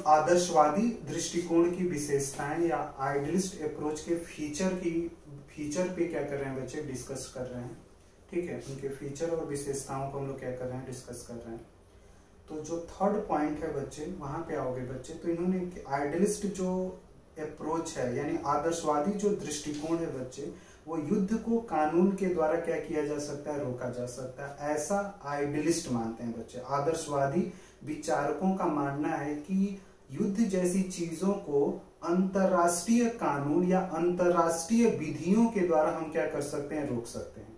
आदर्शवादी दृष्टिकोण की विशेषताएं या आइडियलिस्ट अप्रोच के फीचर पे क्या कर रहे हैं बच्चे, डिस्कस कर रहे हैं। ठीक है, उनके फीचर और विशेषताओं को हम लोग क्या कर रहे हैं, डिस्कस कर रहे हैं। तो जो थर्ड पॉइंट है बच्चे, वहां पे आओगे बच्चे, तो इन्होंने आइडियलिस्ट जो अप्रोच है यानी आदर्शवादी जो दृष्टिकोण है बच्चे, वो युद्ध को कानून के द्वारा क्या किया जा सकता है, रोका जा सकता है, ऐसा आइडियलिस्ट मानते हैं बच्चे। आदर्शवादी विचारकों का मानना है कि युद्ध जैसी चीजों को अंतरराष्ट्रीय कानून या अंतरराष्ट्रीय विधियों के द्वारा हम क्या कर सकते हैं, रोक सकते हैं।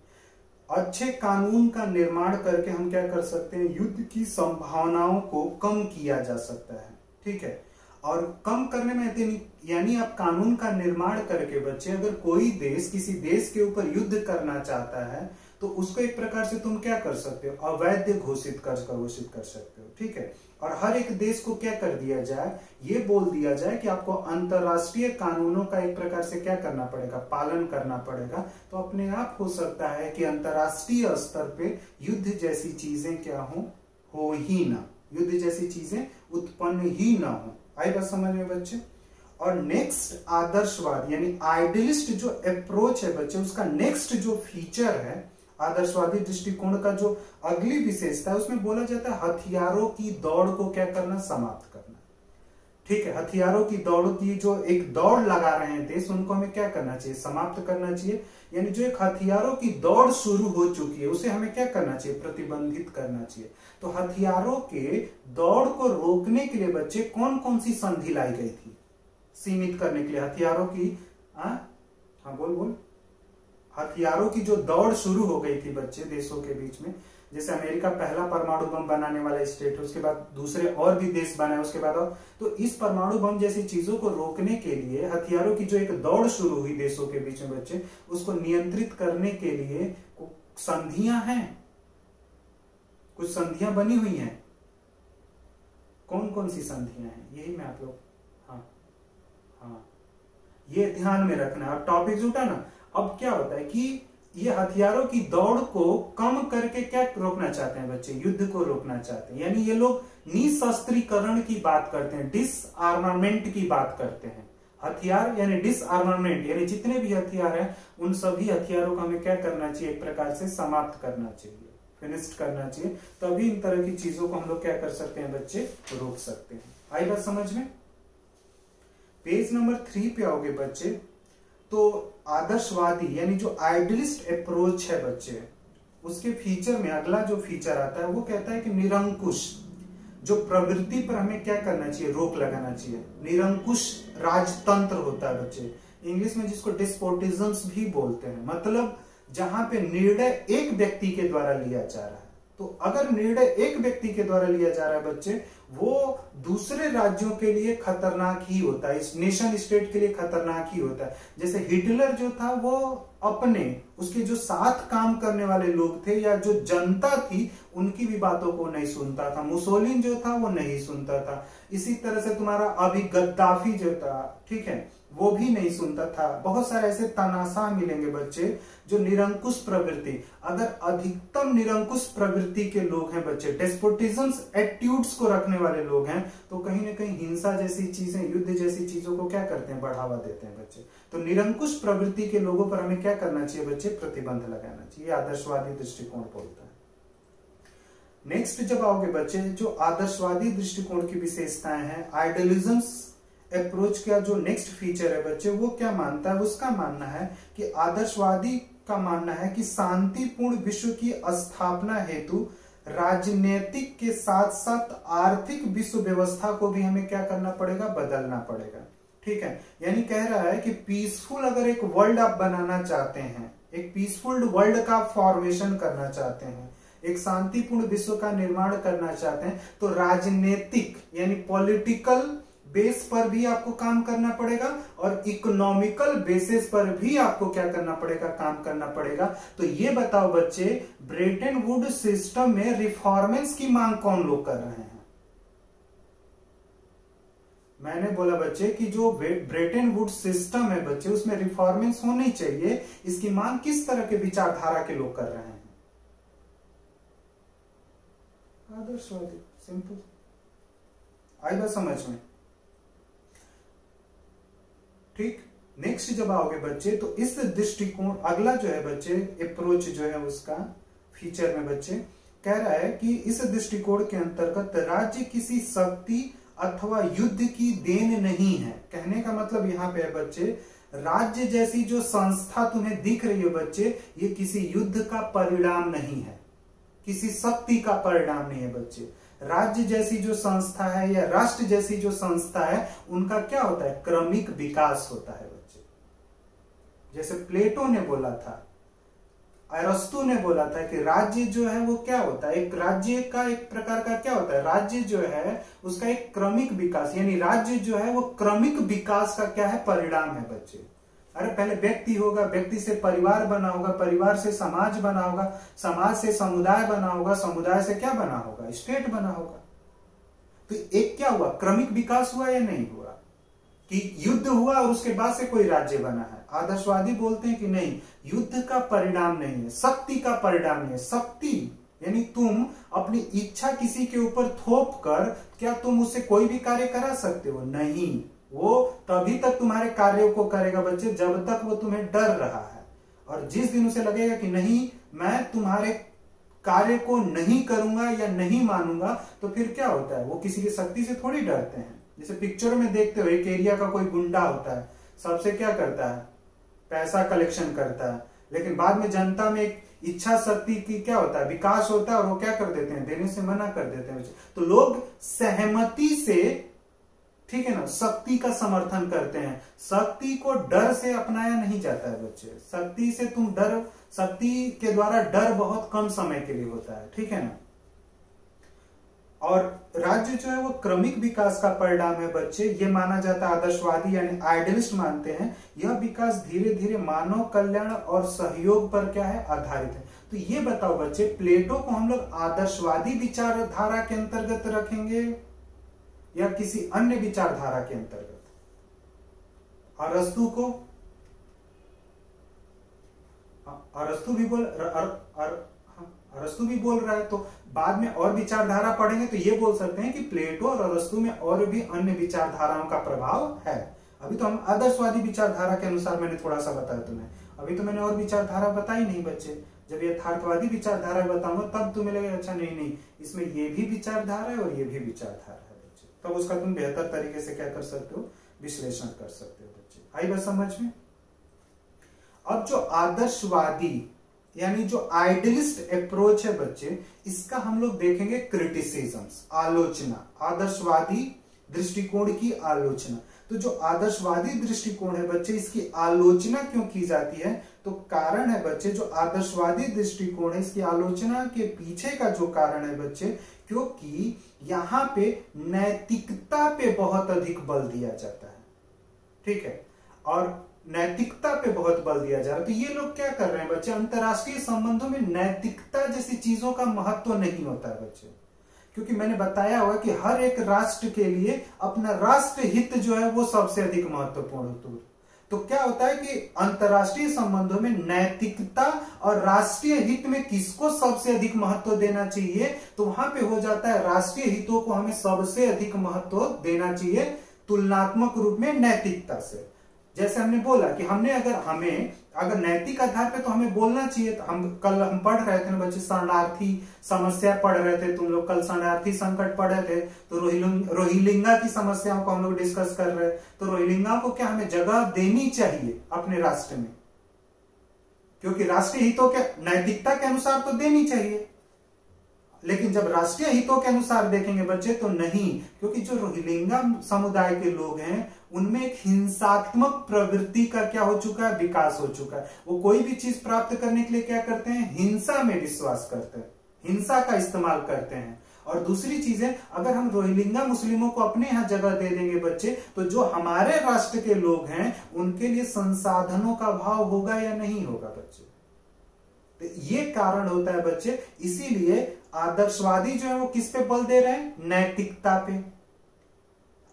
अच्छे कानून का निर्माण करके हम क्या कर सकते हैं, युद्ध की संभावनाओं को कम किया जा सकता है। ठीक है, और कम करने में यानी आप कानून का निर्माण करके बच्चे, अगर कोई देश किसी देश के ऊपर युद्ध करना चाहता है तो उसको एक प्रकार से तुम क्या कर सकते हो, अवैध घोषित कर सकते हो। ठीक है, और हर एक देश को क्या कर दिया जाए, ये बोल दिया जाए कि आपको अंतरराष्ट्रीय कानूनों का एक प्रकार से क्या करना पड़ेगा, पालन करना पड़ेगा। तो अपने आप हो सकता है कि अंतरराष्ट्रीय स्तर पे युद्ध जैसी चीजें क्या हो ही ना, युद्ध जैसी चीजें उत्पन्न ही ना हो। आई बात समझ में बच्चे। और नेक्स्ट आदर्शवाद यानी आइडियलिस्ट जो अप्रोच है बच्चे, उसका नेक्स्ट जो फीचर है आदर्शवादी दृष्टिकोण का, जो अगली विशेषता है, उसमें बोला जाता है हथियारों की दौड़ को क्या करना, समाप्त करना। ठीक है, हथियारों की दौड़ की जो एक दौड़ लगा रहे हैं देश, उनको हमें क्या करना चाहिए, समाप्त करना चाहिए। यानी जो एक हथियारों की दौड़ शुरू हो चुकी है उसे हमें क्या करना चाहिए, प्रतिबंधित करना चाहिए। तो हथियारों के दौड़ को रोकने के लिए बच्चे कौन कौन सी संधि लाई गई थी, सीमित करने के लिए हथियारों की, हाँ बोल हथियारों की जो दौड़ शुरू हो गई थी बच्चे देशों के बीच में, जैसे अमेरिका पहला परमाणु बम बनाने वाला स्टेट है, उसके बाद दूसरे और भी देश बनाए, उसके बाद और, तो इस परमाणु बम जैसी चीजों को रोकने के लिए हथियारों की जो एक दौड़ शुरू हुई देशों के बीच में बच्चे, उसको नियंत्रित करने के लिए संधियां हैं, कुछ संधियां बनी हुई हैं। कौन कौन सी संधियां हैं, यही मैं आप लोग, हाँ ये ध्यान में रखना है। और टॉपिक जो उठा ना, अब क्या होता है कि ये हथियारों की दौड़ को कम करके क्या रोकना चाहते हैं बच्चे, युद्ध को रोकना चाहते हैं। यानी ये लोग निशस्त्रीकरण की बात करते हैं, डिसआर्मामेंट की बात करते हैं। हथियार यानी डिसआर्मामेंट, यानी जितने भी हथियार हैं उन सभी हथियारों को हमें क्या करना चाहिए, एक प्रकार से समाप्त करना चाहिए, फिनिश्ड करना चाहिए। तभी इन तरह की चीजों को हम लोग क्या कर सकते हैं बच्चे, रोक सकते हैं। आई बात समझ में। पेज नंबर 3 पे आओगे बच्चे, तो आदर्शवादी यानी जो आइडियलिस्ट अप्रोच है बच्चे, उसके फीचर में अगला जो फीचर आता है वो कहता है कि निरंकुश जो प्रवृत्ति पर हमें क्या करना चाहिए, रोक लगाना चाहिए। निरंकुश राजतंत्र होता है बच्चे, इंग्लिश में जिसको डिस्पोटिज्म्स भी बोलते हैं, मतलब जहां पे निर्णय एक व्यक्ति के द्वारा लिया जा रहा है। तो अगर निर्णय एक व्यक्ति के द्वारा लिया जा रहा है बच्चे, वो दूसरे राज्यों के लिए खतरनाक ही होता है, इस नेशन स्टेट के लिए खतरनाक ही होता है। जैसे हिटलर जो था वो अपने उसके जो साथ काम करने वाले लोग थे या जो जनता थी उनकी भी बातों को नहीं सुनता था। मुसोलिन जो था वो नहीं सुनता था। इसी तरह से तुम्हारा अभी गद्दाफी जो था, ठीक है, वो भी नहीं सुनता था। बहुत सारे ऐसे तानाशाह मिलेंगे बच्चे जो निरंकुश प्रवृत्ति, अगर अधिकतम निरंकुश प्रवृत्ति के लोग हैं बच्चे, डेस्पोटिज्म्स एटीट्यूड्स को रखने वाले लोग हैं, तो कहीं ना कहीं हिंसा जैसी चीजें, युद्ध जैसी चीजों को क्या करते हैं, बढ़ावा देते हैं बच्चे। तो निरंकुश प्रवृत्ति के लोगों पर हमें क्या करना चाहिए बच्चे, प्रतिबंध लगाना चाहिए। आदर्शवादी दृष्टिकोण बोलता है। नेक्स्ट जब आओगे बच्चे, जो आदर्शवादी दृष्टिकोण की विशेषताएं हैं, आइडियलिज्म्स अप्रोच का जो नेक्स्ट फीचर है बच्चे, वो क्या मानता है, उसका मानना है कि आदर्शवादी का मानना है कि शांतिपूर्ण विश्व की स्थापना हेतु राजनीतिक के साथ साथ आर्थिक विश्व व्यवस्था को भी हमें क्या करना पड़ेगा, बदलना पड़ेगा। ठीक है, यानी कह रहा है कि पीसफुल अगर एक वर्ल्ड आप बनाना चाहते हैं, एक पीसफुल वर्ल्ड का फॉर्मेशन करना चाहते हैं, एक शांतिपूर्ण विश्व का निर्माण करना चाहते हैं, तो राजनीतिक यानी पॉलिटिकल बेस पर भी आपको काम करना पड़ेगा और इकोनॉमिकल बेसिस पर भी आपको क्या करना पड़ेगा, काम करना पड़ेगा। तो ये बताओ बच्चे, ब्रेटन वुड सिस्टम में रिफॉर्मेंस की मांग कौन लोग कर रहे हैं? मैंने बोला बच्चे कि जो ब्रेटन वुड सिस्टम है बच्चे, उसमें रिफॉर्मेंस होनी चाहिए, इसकी मांग किस तरह के विचारधारा के लोग कर रहे हैं? आदर्शवादी। सिंपल, आई बात समझ में। ठीक, नेक्स्ट जब आओगे बच्चे तो इस दृष्टिकोण, अगला जो है बच्चे अप्रोच जो है उसका फीचर में बच्चे कह रहा है कि इस दृष्टिकोण के अंतर्गत राज्य किसी शक्ति अथवा युद्ध की देन नहीं है। कहने का मतलब यहाँ पे है बच्चे, राज्य जैसी जो संस्था तुम्हें दिख रही है बच्चे, ये किसी युद्ध का परिणाम नहीं है, किसी शक्ति का परिणाम नहीं है बच्चे। राज्य जैसी जो संस्था है या राष्ट्र जैसी जो संस्था है, उनका क्या होता है, क्रमिक विकास होता है बच्चे। जैसे प्लेटो ने बोला था, अरस्तु ने बोला था कि राज्य जो है वो क्या होता है, एक राज्य का एक प्रकार का क्या होता है, राज्य जो है उसका एक क्रमिक विकास, यानी राज्य जो है वो क्रमिक विकास का क्या है, परिणाम है बच्चे। अरे पहले व्यक्ति होगा, व्यक्ति से परिवार बना होगा, परिवार से समाज बना होगा, समाज से समुदाय बना होगा, समुदाय से क्या बना होगा, स्टेट बना होगा। तो एक क्या हुआ, क्रमिक विकास हुआ या नहीं हुआ, कि युद्ध हुआ और उसके बाद से कोई राज्य बना है। आदर्शवादी बोलते हैं कि नहीं, युद्ध का परिणाम नहीं है, शक्ति का परिणाम नहीं है। शक्ति यानी तुम अपनी इच्छा किसी के ऊपर थोप कर क्या तुम उससे कोई भी कार्य करा सकते हो, नहीं। वो तभी तक तुम्हारे कार्यों को करेगा बच्चे जब तक वो तुम्हें डर रहा है, और जिस दिन उसे लगेगा कि नहीं मैं तुम्हारे कार्य को नहीं करूंगा या नहीं मानूंगा, तो फिर क्या होता है, वो किसी की शक्ति से थोड़ी डरते हैं। जैसे पिक्चर में देखते हो, एक एरिया का कोई गुंडा होता है, सबसे क्या करता है, पैसा कलेक्शन करता है, लेकिन बाद में जनता में एक इच्छा शक्ति की क्या होता है, विकास होता है, और वो क्या कर देते हैं, देने से मना कर देते हैं। तो लोग सहमति से, ठीक है ना, शक्ति का समर्थन करते हैं। शक्ति को डर से अपनाया नहीं जाता है बच्चे, शक्ति से तुम डर, शक्ति के द्वारा डर बहुत कम समय के लिए होता है, ठीक है ना। और राज्य जो है वो क्रमिक विकास का परिणाम है बच्चे, ये माना जाता है। आदर्शवादी यानी आइडियलिस्ट मानते हैं यह विकास धीरे धीरे मानव कल्याण और सहयोग पर क्या है, आधारित है। तो ये बताओ बच्चे, प्लेटो को हम लोग आदर्शवादी विचारधारा के अंतर्गत रखेंगे या किसी अन्य विचारधारा के अंतर्गत? अरस्तु को, अरस्तु भी बोल अरस्तु भी बोल रहा है, तो बाद में और विचारधारा पढ़ेंगे तो ये बोल सकते हैं कि प्लेटो और अरस्तु में और भी अन्य विचारधाराओं का प्रभाव है। अभी तो हम आदर्शवादी विचारधारा के अनुसार मैंने थोड़ा सा बताया तुम्हें, अभी तो मैंने और विचारधारा बताई नहीं बच्चे। जब यथार्थवादी विचारधारा बताऊंगा तब तुम्हें लगेगा अच्छा नहीं इसमें ये भी विचारधारा है और ये भी विचारधारा है बच्चे, तब उसका तुम बेहतर तरीके से क्या कर सकते हो, विश्लेषण कर सकते हो बच्चे। आई बात समझ में? अब जो आदर्शवादी यानी जो आइडियलिस्ट अप्रोच है बच्चे, इसका हम लोग देखेंगे क्रिटिसिज्म्स, आलोचना, आदर्शवादी दृष्टिकोण की आलोचना। तो जो आदर्शवादी दृष्टिकोण है बच्चे, इसकी आलोचना क्यों की जाती है? तो कारण है बच्चे, जो आदर्शवादी दृष्टिकोण है इसकी आलोचना के पीछे का जो कारण है बच्चे, क्योंकि यहाँ पे नैतिकता पे बहुत अधिक बल दिया जाता है, ठीक है, और नैतिकता पे बहुत बल दिया जा रहा है। तो ये लोग क्या कर रहे हैं बच्चे, अंतरराष्ट्रीय संबंधों में नैतिकता जैसी चीजों का महत्व नहीं होता है बच्चे, क्योंकि मैंने बताया हुआ कि हर एक राष्ट्र के लिए अपना राष्ट्र हित जो है वो सबसे अधिक महत्वपूर्ण होता है। तो क्या होता है कि अंतरराष्ट्रीय संबंधों में नैतिकता और राष्ट्रीय हित में किसको सबसे अधिक महत्व देना चाहिए? तो वहां पे हो जाता है राष्ट्रीय हितों को हमें सबसे अधिक महत्व देना चाहिए तुलनात्मक रूप में नैतिकता से। जैसे हमने बोला कि हमें अगर नैतिक आधार पे तो हमें बोलना चाहिए। तो कल हम पढ़ रहे थे ना बच्चे, शरणार्थी समस्या पढ़ रहे थे, तुम लोग कल शरणार्थी संकट पढ़े थे, तो रोहिंग्या की समस्याओं को हम लोग डिस्कस कर रहे हैं। तो रोहिंग्या को क्या हमें जगह देनी चाहिए अपने राष्ट्र में? क्योंकि राष्ट्रीय हितों के, नैतिकता के अनुसार तो देनी चाहिए, लेकिन जब राष्ट्रीय हितों के अनुसार देखेंगे बच्चे तो नहीं, क्योंकि जो रोहिंग्या समुदाय के लोग हैं उनमें एक हिंसात्मक प्रवृत्ति का क्या हो चुका है, विकास हो चुका है। वो कोई भी चीज प्राप्त करने के लिए क्या करते हैं, हिंसा में विश्वास करते हैं, हिंसा का इस्तेमाल करते हैं। और दूसरी चीज है, अगर हम रोहिंग्या मुस्लिमों को अपने यहाँ जगह दे देंगे बच्चे, तो जो हमारे राष्ट्र के लोग हैं उनके लिए संसाधनों का अभाव होगा या नहीं होगा बच्चे? तो ये कारण होता है बच्चे। इसीलिए आदर्शवादी जो है वो किस पे बल दे रहे हैं, नैतिकता पे।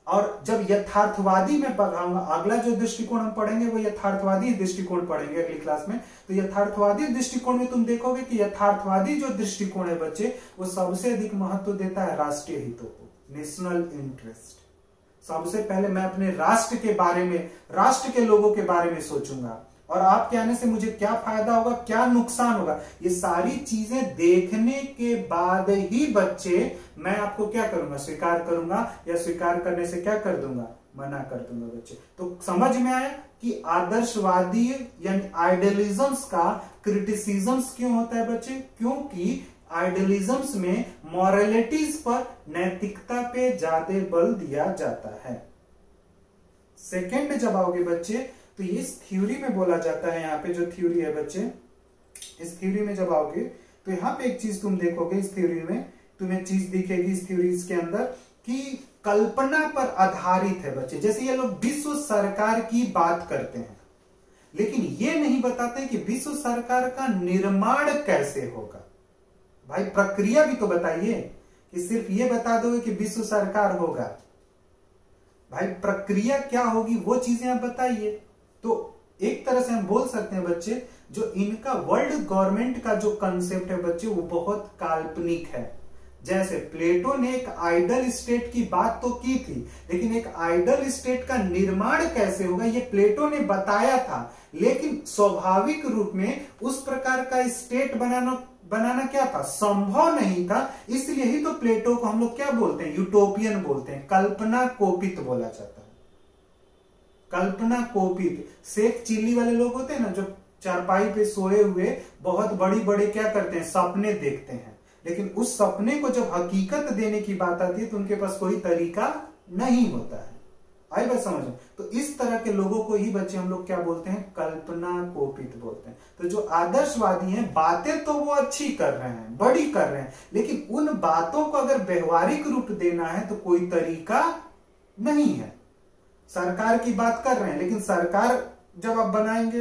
और जब यथार्थवादी में पढ़ाऊंगा, अगला जो दृष्टिकोण हम पढ़ेंगे वो यथार्थवादी दृष्टिकोण पढ़ेंगे अगली क्लास में। तो यथार्थवादी दृष्टिकोण में तुम देखोगे कि यथार्थवादी जो दृष्टिकोण है बच्चे, वो सबसे अधिक महत्व देता है राष्ट्रीय हितों को, नेशनल इंटरेस्ट। सबसे पहले मैं अपने राष्ट्र के बारे में, राष्ट्र के लोगों के बारे में सोचूंगा, और आपके आने से मुझे क्या फायदा होगा, क्या नुकसान होगा, ये सारी चीजें देखने के बाद ही बच्चे मैं आपको क्या करूंगा, स्वीकार करूंगा, या स्वीकार करने से क्या कर दूंगा, मना कर दूंगा बच्चे। तो समझ में आया कि आदर्शवादी यानी आइडियलिज्म्स का क्रिटिसिज्म्स क्यों होता है बच्चे, क्योंकि आइडियलिज्म्स में मॉरलिटीज पर, नैतिकता पे ज्यादा बल दिया जाता है। सेकंड जब आओगे बच्चे तो इस थ्योरी में बोला जाता है, यहाँ पे जो थ्योरी है बच्चे, इस थ्योरी में जब आओगे तो यहाँ पे एक चीज तुम देखोगे, इस थ्योरी में तुम्हें चीज दिखेगी इस थ्योरी के अंदर कि कल्पना पर आधारित है बच्चे। जैसे ये लोग विश्व सरकार की बात करते हैं, लेकिन ये नहीं बताते कि विश्व सरकार का निर्माण कैसे होगा। भाई प्रक्रिया भी तो बताइए, कि सिर्फ ये बता दोगे कि विश्व सरकार होगा, भाई प्रक्रिया क्या होगी वो चीजें आप बताइए। तो एक तरह से हम बोल सकते हैं बच्चे, जो इनका वर्ल्ड गवर्नमेंट का जो कंसेप्ट है बच्चे वो बहुत काल्पनिक है। जैसे प्लेटो ने एक आइडल स्टेट की बात तो की थी, लेकिन एक आइडल स्टेट का निर्माण कैसे होगा ये प्लेटो ने बताया था, लेकिन स्वाभाविक रूप में उस प्रकार का स्टेट बनाना क्या था, संभव नहीं था। इसलिए ही तो प्लेटो को हम लोग क्या बोलते हैं, यूटोपियन बोलते हैं, कल्पना कोपित बोला जाता है। कल्पना कोपित, शेख चिल्ली वाले लोग होते हैं ना, जो चारपाई पे सोए हुए बहुत बड़ी बड़े क्या करते हैं, सपने देखते हैं, लेकिन उस सपने को जब हकीकत देने की बात आती है तो उनके पास कोई तरीका नहीं होता है। आई बात समझ में? तो इस तरह के लोगों को ही बच्चे हम लोग क्या बोलते हैं, कल्पना कोपित बोलते हैं। तो जो आदर्शवादी हैं, बातें तो वो अच्छी कर रहे हैं, बड़ी कर रहे हैं, लेकिन उन बातों को अगर व्यवहारिक रूप देना है तो कोई तरीका नहीं है। सरकार की बात कर रहे हैं, लेकिन सरकार जब आप बनाएंगे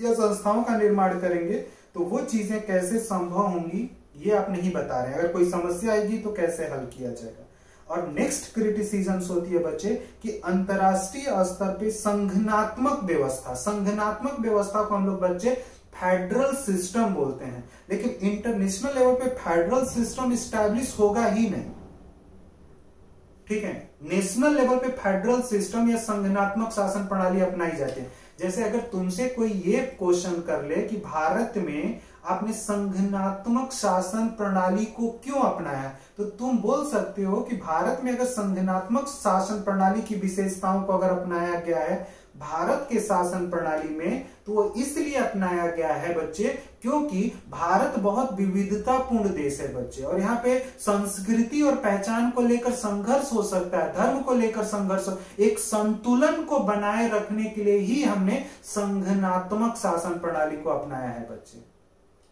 या संस्थाओं का निर्माण करेंगे तो वो चीजें कैसे संभव होंगी ये आप नहीं बता रहे हैं। अगर कोई समस्या आएगी तो कैसे हल किया जाएगा। और नेक्स्ट क्रिटिसिज्म्स होती है बच्चे कि अंतरराष्ट्रीय स्तर पे संघनात्मक व्यवस्था, संघनात्मक व्यवस्था को हम लोग बच्चे फेडरल सिस्टम बोलते हैं, लेकिन इंटरनेशनल लेवल पे फेडरल सिस्टम स्टैब्लिश होगा ही नहीं। ठीक है, नेशनल लेवल पे फेडरल सिस्टम या संघनात्मक शासन प्रणाली अपनाई जाती है। जैसे अगर तुमसे कोई ये क्वेश्चन कर ले कि भारत में आपने संघनात्मक शासन प्रणाली को क्यों अपनाया, तो तुम बोल सकते हो कि भारत में अगर संघनात्मक शासन प्रणाली की विशेषताओं को अगर अपनाया गया है भारत के शासन प्रणाली में, तो वो इसलिए अपनाया गया है बच्चे क्योंकि भारत बहुत विविधतापूर्ण देश है बच्चे, और यहाँ पे संस्कृति और पहचान को लेकर संघर्ष हो सकता है, धर्म को लेकर संघर्ष, एक संतुलन को बनाए रखने के लिए ही हमने संघनात्मक शासन प्रणाली को अपनाया है बच्चे।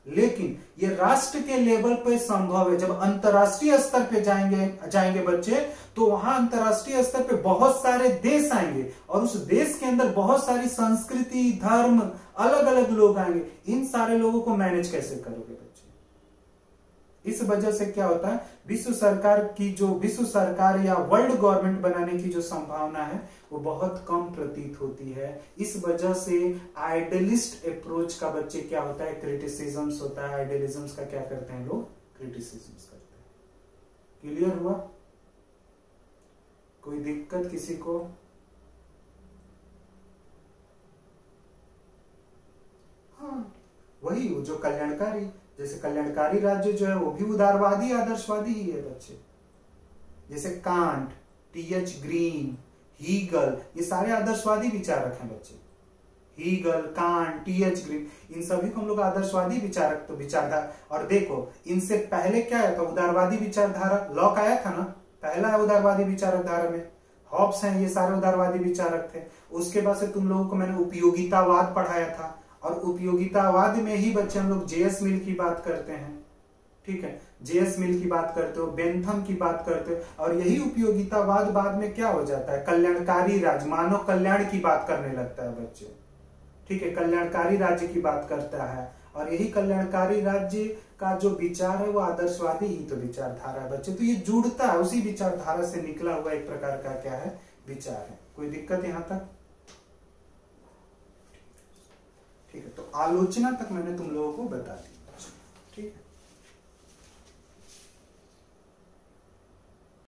लेकिन ये राष्ट्र के लेवल पे संभव है। जब अंतरराष्ट्रीय स्तर पे जाएंगे बच्चे, तो वहां अंतरराष्ट्रीय स्तर पे बहुत सारे देश आएंगे और उस देश के अंदर बहुत सारी संस्कृति, धर्म, अलग अलग लोग आएंगे। इन सारे लोगों को मैनेज कैसे करोगे बच्चे? इस वजह से क्या होता है, विश्व सरकार या वर्ल्ड गवर्नमेंट बनाने की जो संभावना है वो बहुत कम प्रतीत होती है। इस वजह से आइडियलिस्ट अप्रोच का बच्चे क्या होता है, क्रिटिसिज्म्स होता है। आइडियलिज्म्स का क्या करते हैं लोग, क्रिटिसिज्म्स करते हैं। क्लियर हुआ? कोई दिक्कत किसी को? हाँ, वही जो कल्याणकारी, जैसे कल्याणकारी राज्य जो है वो भी उदारवादी आदर्शवादी ही है बच्चे। जैसे कांट, टी.एच. ग्रीन, हीगल, ये सारे आदर्शवादी विचारक हैं बच्चे। Hegel, Kant, T H. ग्रीन, इन सभी को हम लोग आदर्शवादी विचारक तो विचारधारा। और देखो इनसे पहले क्या आया था, उदारवादी विचारधारा, लॉक आया था ना, पहला है उदारवादी विचारक धारा में, हॉब्स हैं, ये सारे उदारवादी विचारक थे। उसके बाद से तुम लोगों को मैंने उपयोगितावाद पढ़ाया था, और उपयोगितावाद में ही बच्चे हम लोग जे.एस. मिल की बात करते हैं। ठीक है, जे.एस. मिल की बात करते हो, बेंथम की बात करते हो, और यही उपयोगितावाद बाद में क्या हो जाता है, कल्याणकारी राज्य, मानव कल्याण की बात करने लगता है बच्चे। ठीक है, कल्याणकारी राज्य की बात करता है, और यही कल्याणकारी राज्य का जो विचार है वो आदर्शवादी ही तो विचारधारा है बच्चे। तो ये जुड़ता है, उसी विचारधारा से निकला हुआ एक प्रकार का क्या है, विचार है। कोई दिक्कत यहां तक? ठीक है, तो आलोचना तक मैंने तुम लोगों को बता दी।